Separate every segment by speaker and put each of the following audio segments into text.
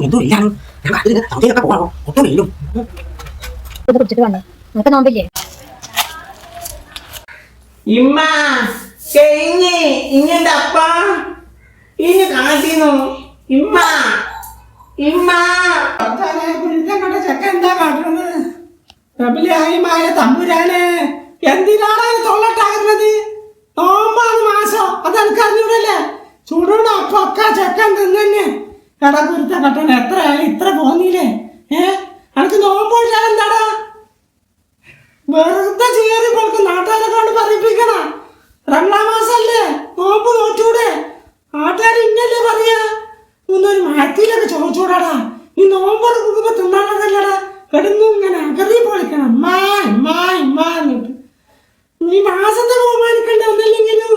Speaker 1: എന്തോ ഇല്ലാണ് സൗദിയിലൊക്കെ പോകാമോ ഒട്ടും വെയിലും
Speaker 2: കുടിച്ചിട്ട് വന്നു നിനക്ക് നോമ്പില്ലേ?
Speaker 3: ഇമ്മ കഴിഞ്ഞ് ഇങ്ങണ്ടപ്പ ഇനി കാട്ടിന്നു ഇമ്മ ഇമ്മ കുരുത്തങ്ങളുടെ ചെക്ക എന്താ കാട്ടുന്നത്? റബിലായിമായ തമ്പുരാനെ എന്തിനാണ് തൊള്ളട്ടാകുന്നത്? നോമ്പാണ് മാസം അത് എനിക്കറിഞ്ഞൂടല്ലേ? ചൂടുള്ള അപ്പൊക്കെ ചെക്കൻ തിന്നെ എടാ കുരുത്ത കട്ടൻ എത്രയായി ഇത്ര പോന്നില്ലേ? എനിക്ക് നോമ്പോഴിച്ചാൽ എന്താടാ വെറുതെ ചേരി പോൾക്ക് നാട്ടുകാരെ കൊണ്ട് പറയിപ്പിക്കണ? റംലാൻ മാസല്ലേ, നോമ്പ് നോറ്റൂടെ? നാട്ടുകാർ ഇന്നല്ലേ പറയാ? ഒന്നൊരു മാറ്റിയിലൊക്കെ ചോദിച്ചൂടാടാ. ഈ നോമ്പ് കുടുംബ തിന്നാണതല്ലടാ, കിടന്നു ഇങ്ങനെ അകറി പൊളിക്കണം എന്നിട്ട് നീ മാസത്തെ ബഹുമാനിക്കണ്ട. ഒന്നില്ലെങ്കിലും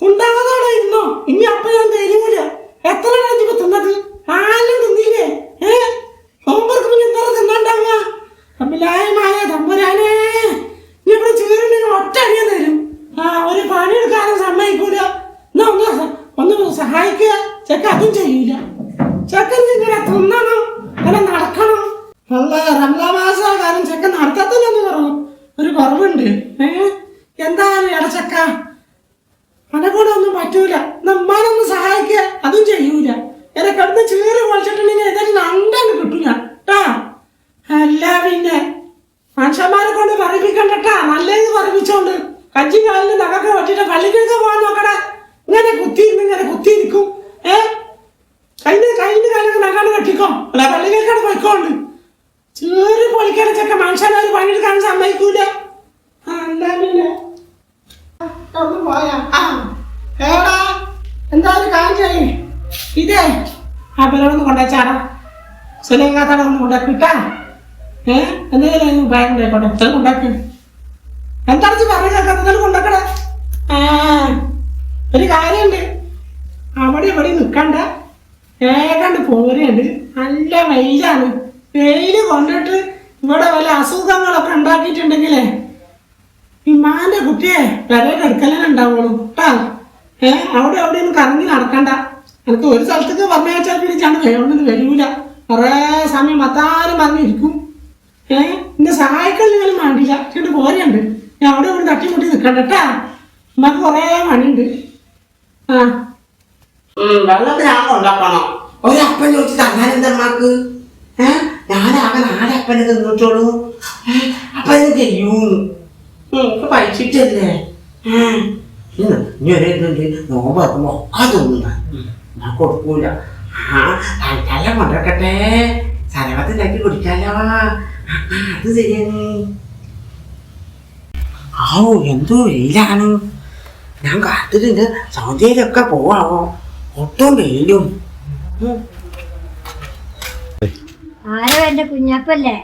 Speaker 3: ഉണ്ടാകാതെ ഇരുന്നോ? ഇനി അപ്പൊ ഞാൻ തരൂല. എത്ര കഴിഞ്ഞപ്പോ തിന്നത്? ആരും തിന്നില്ലേ? നോമ്പർക്ക് പിന്നെ എന്താ തിന്നാണ്ടാവുക? അമ്മിലായമായ തമ്പുരാനെ നീ ഇവിടെ ചേരുണ്ടെങ്കിൽ ഒറ്റ അടിയാൻ തരും. ഒരു പണിയെടുക്കാനും സമ്മതിക്കൂല. എന്നാ ഒന്ന് സഹായിക്കുക. ചെക്ക അതും ചെയ്യൂല. ചെക്കൻ ഇങ്ങനെ തിന്നണം, ഇങ്ങനെ നടക്കണം. അല്ല റംലാൻ മാസകാലം ചെക്ക നടത്തത്തില്ലെന്ന് പറഞ്ഞു. ഒരു കുറവുണ്ട്. എന്താണ് ഇടച്ചക്ക? അനെ കൂടെ ഒന്നും പറ്റൂല. നമ്മാനൊന്ന് സഹായിക്കുക, അതും ചെയ്യൂല. എന്നെ കിടന്ന് ചേറി പൊളിച്ചിട്ടുണ്ടെങ്കിൽ ഏതായാലും അണ്ടന് കിട്ടൂല ട്ടാ. അല്ല പിന്നെ മനുഷ്യന്മാരെ കൊണ്ട് പറയിപ്പിക്കണ്ടട്ടാ. നല്ലത് പറയിപ്പിച്ചോണ്ട് കഞ്ചി കാലിന് നഖൊക്കെ വെട്ടിട്ട് പള്ളിക്കൊക്കെ പോകാൻ നോക്കടാ. ഇങ്ങനെ കുത്തിയിരിക്കും. കൈന്റെ കാലൊക്കെ നഖാണ് കെട്ടിക്കോ. അല്ല പള്ളിക്കൊക്കെ പോയിക്കോണ്ട് ചേറി പൊളിക്കണ ചെക്ക മനുഷ്യന്മാര് പണിയെടുക്കാൻ സമ്മതിക്കൂല. അല്ല പിന്നെ ഒന്ന് പോയാ ഏടാ എന്തായാലും കാര്യം ചെയ്യേ. ഇതേ ആ പിള്ളേരൊന്ന് കൊണ്ടുവച്ചാടാ. സുലേഖാത്താടെ ഒന്ന് കൊണ്ടാക്കിട്ടാ. എന്തെങ്കിലും ഭയം ഉണ്ടായിക്കോട്ടെ. എന്തായാലും കൊണ്ടാക്കി. എന്താണ് പറയുക? എന്തായാലും കൊണ്ടാക്കട. ഒരു കാര്യമുണ്ട്, അവിടെ ഇവിടെ നിൽക്കണ്ട, ഏകണ്ട് പോരുണ്ട്. നല്ല വെയിലാണ്. വെയില് കൊണ്ടിട്ട് ഇവിടെ വല്ല അസുഖങ്ങളൊക്കെ ഉണ്ടാക്കിയിട്ടുണ്ടെങ്കിലേ ഇമ്മാന്റെ കുട്ടിയെ വരയുടെ അടുക്കലേ ഉണ്ടാവുള്ളൂ കേട്ടാ. അവിടെ ഒന്നും കറങ്ങി നടക്കണ്ട. എനിക്ക് ഒരു സ്ഥലത്തേക്ക് പറഞ്ഞു വെച്ചാൽ പിടിച്ചാണ് വേണമെന്ന് വരൂല. കുറേ സമയം മത്താരും പറഞ്ഞിരിക്കും. എന്നെ സഹായിക്കലിനും വേണ്ടില്ല. ചേട്ട് പോരുണ്ട്. ഞാൻ അവിടെ ഇവിടെ തട്ടിമുട്ടി നിൽക്കണ്ട കേട്ടാ. ഉമ്മക്ക് കുറേ പണിയുണ്ട്.
Speaker 1: വെള്ളത്തിന് ആകെ ഉണ്ടാക്കണോ? ഒരപ്പൻ ചോദിച്ചിട്ട് അങ്ങനെ എന്താ അമ്മക്ക്? ഞാനാകെ 4 അപ്പനെ തിന്നിട്ടോളൂ. അപ്പൊ അതിന് കഴിയൂന്ന് പഠിച്ചിട്ടല്ലേ. ഇനി ഒരേതുണ്ട് നോമ്പ് വെക്കുമ്പോ അതൊന്നും ഞാൻ കൊടുക്കൂല. തൽക്കാലം കൊണ്ടിരിക്കട്ടെ, സലവത്തുണ്ടാക്കി കുടിക്കാലോ. അത് ശരിയാണ്. എന്തോ വെയിലാണ്. ഞാൻ കാത്തിട്ടുണ്ട്. സൗദിയിലൊക്കെ പോവാമോ? ഒട്ടും വെയിലും.
Speaker 2: ആരോ എന്റെ കുഞ്ഞപ്പല്ലേ?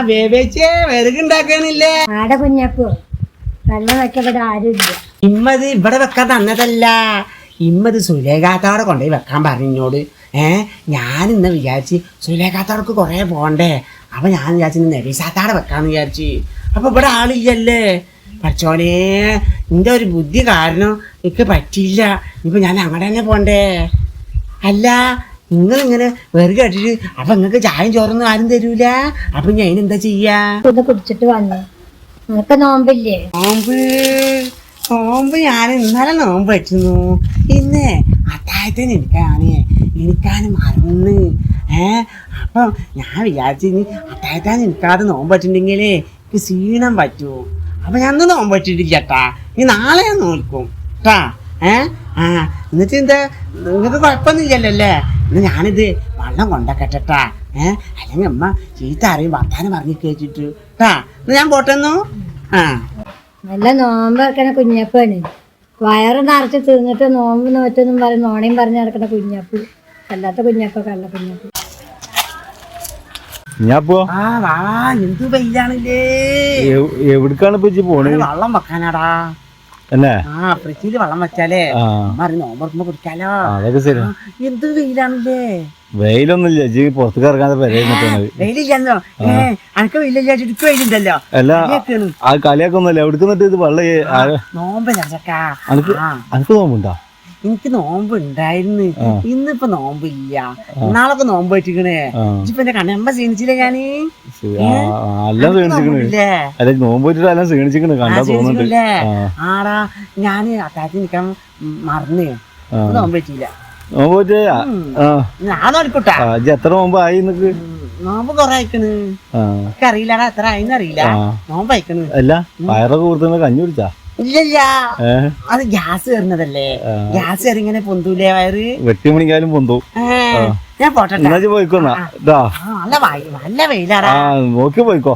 Speaker 3: ബേബേച്ചേ വിറകുണ്ടാക്കാനില്ലേ?
Speaker 2: ആടെ കുഞ്ഞപ്പോ വെള്ളം വെക്കപ്പെടെ ആരുമില്ല.
Speaker 1: ഇമ്മത് ഇവിടെ വെക്കാൻ തന്നതല്ല. ഇമ്മത് സുലേഖാത്താടെ കൊണ്ടുപോയി വെക്കാൻ പറഞ്ഞോട്. ഞാൻ ഇന്ന് വിചാരിച്ച് സുലേഖാത്താടക്ക് കുറേ പോകണ്ടേ. അപ്പൊ ഞാൻ വിചാരിച്ചു നബീസാത്താടെ വെക്കാന്ന് വിചാരിച്ച്. അപ്പൊ ഇവിടെ ആളില്ലല്ലേ. പഠിച്ചോനെ, നിന്റെ ഒരു ബുദ്ധി കാരണം എനിക്ക് പറ്റിയില്ല. ഇപ്പൊ ഞാൻ അങ്ങോട്ട് തന്നെ പോണ്ടേ. അല്ല നിങ്ങളിങ്ങനെ വെറുതെ കേട്ടിട്ട് അപ്പൊ നിങ്ങൾക്ക് ചായം ചോറൊന്നും ആരും തരൂല. അപ്പൊ ഞാൻ എന്താ ചെയ്യാ?
Speaker 2: കുടിച്ചിട്ട് വന്നു. നിനക്ക് നോമ്പില്ലേ?
Speaker 1: നോമ്പ് ഞാൻ ഇന്നലെ നോമ്പ് പറ്റുന്നു. ഇന്ന് അത്താഴത്തിന് എനിക്കാനും മറന്ന്. അപ്പം ഞാൻ വിചാരിച്ചു ഇനി അത്താഴത്താൻ എനിക്കാതെ നോമ്പ് പറ്റുന്നുണ്ടെങ്കിലേ എനിക്ക് ക്ഷീണം പറ്റുമോ. അപ്പൊ ഞാൻ അന്ന് നോമ്പ് പറ്റിട്ടില്ല കേട്ടാ. ഇനി നാളെ ഞാൻ നോക്കും കേട്ടാ. എന്നിട്ട് എന്താ നിങ്ങൾക്ക് കുഴപ്പമൊന്നുമില്ലല്ലോ അല്ലേ? ഇന്ന് ഞാനിത് വെള്ളം കൊണ്ടക്കെട്ടാ. അല്ലെങ്കിൽ അമ്മ ചീത്ത അറിയും വർത്താനം പറഞ്ഞു കേട്ടിട്ട് കേട്ടാ. ഇന്ന് ഞാൻ പോട്ടെന്നു.
Speaker 2: നല്ല നോമ്പ് വെക്കണ കുഞ്ഞപ്പാണ്. വയറ് നിറച്ച് തിന്നിട്ട് നോമ്പ് നോറ്റെന്നും പറയും നോണയും പറഞ്ഞ് നടക്കണ കുഞ്ഞപ്പ്. അല്ലാത്ത കുഞ്ഞപ്പ കള്ള കുഞ്ഞപ്പ്.
Speaker 1: എന്ത് വെയിലാണല്ലേ.
Speaker 4: എവിടേക്കാണ് പോണേ?
Speaker 1: വെള്ളം വെക്കാനാടാ. ഫ്രിഡ്ജില് വെള്ളം വെച്ചാലേ നോമ്പ് കുടിക്കാലോ.
Speaker 4: അതൊക്കെ ശരി.
Speaker 1: എന്ത് വെയിലാണല്ലേ.
Speaker 4: വെയിലൊന്നുമില്ല. പുറത്തേക്ക് ഇറങ്ങാതെ
Speaker 1: വെയിലില്ലെന്നോ? അനക്ക് വെയിലില്ല, എനിക്ക് വെയിലുണ്ടല്ലോ.
Speaker 4: അല്ല ആ കളിയാക്കൊന്നുമല്ല. എവിടുക്കുന്നിട്ട് ഇത് വെള്ളം
Speaker 1: നോമ്പല്ല.
Speaker 4: അനക്ക് നോമ്പുണ്ടോ?
Speaker 1: എനിക്ക് നോമ്പ് ഉണ്ടായിരുന്നു. ഇന്നിപ്പൊ നോമ്പില്ല. നാളൊക്കെ നോമ്പ് വെച്ചിക്കണേ. ഇപ്പൊ എന്റെ കണ്ണമ്പ ക്ഷീണിച്ചില്ലേ ഞാന്?
Speaker 4: എല്ലാം ക്ഷീണിച്ചിക്കണ്. അല്ല നോമ്പ് വെച്ചിട്ട് എല്ലാം ക്ഷീണിച്ചിക്കണ് കണ്ടാ തോന്നുന്നുണ്ട്.
Speaker 1: ആടാ ഞാന് അത്താഴത്തിന് നിക്കാൻ മറന്നേ, നോമ്പ് വെച്ചില്ല.
Speaker 4: നോമ്പ് വെച്ചേ
Speaker 1: ഞാൻ നോക്കിട്ടാ.
Speaker 4: എത്ര നോമ്പ് ആയി നിനക്ക്?
Speaker 1: നോമ്പ് കൊറേ അയക്കണ്. എനിക്കറിയില്ലടാ എത്ര ആയിന്ന് അറിയില്ല. നോമ്പ് അയക്കണ്.
Speaker 4: അല്ല വയറൊക്കെ കൊടുത്ത കഞ്ഞി കുടിച്ചാ?
Speaker 1: ഇല്ലല്ല, അത് ഗ്യാസ് കയറുന്നതല്ലേ. ഗ്യാസ് കയറി ഇങ്ങനെ പൊന്തൂലേ വയറ്?
Speaker 4: വെട്ടി മണിക്കാലും പൊന്തു.
Speaker 1: ഞാൻ പോട്ടെ.
Speaker 4: പോയിക്കോന്നാ
Speaker 1: നല്ല വെയിലാടാ.
Speaker 4: നോക്കി പോയിക്കോ.